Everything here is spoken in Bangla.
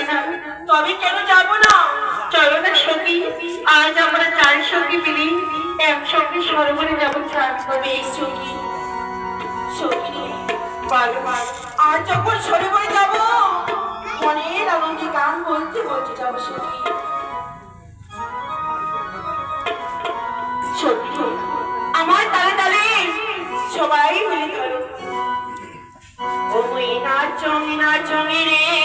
যাবে না? তবে কেন যাব না? চলো না সখী, আজ আমরা চার সখী মিলি একসঙ্গে সরোবরে যাবো চান করতে। বেশ সখী, সখী বলো, আর যখন সরোবরে যাব মনের আনন্দে গান বলতে বলতে যাবো সখী। সখী আমার তালে তালে সবাই মিলে ধরো, ও ময়নার চঙে রে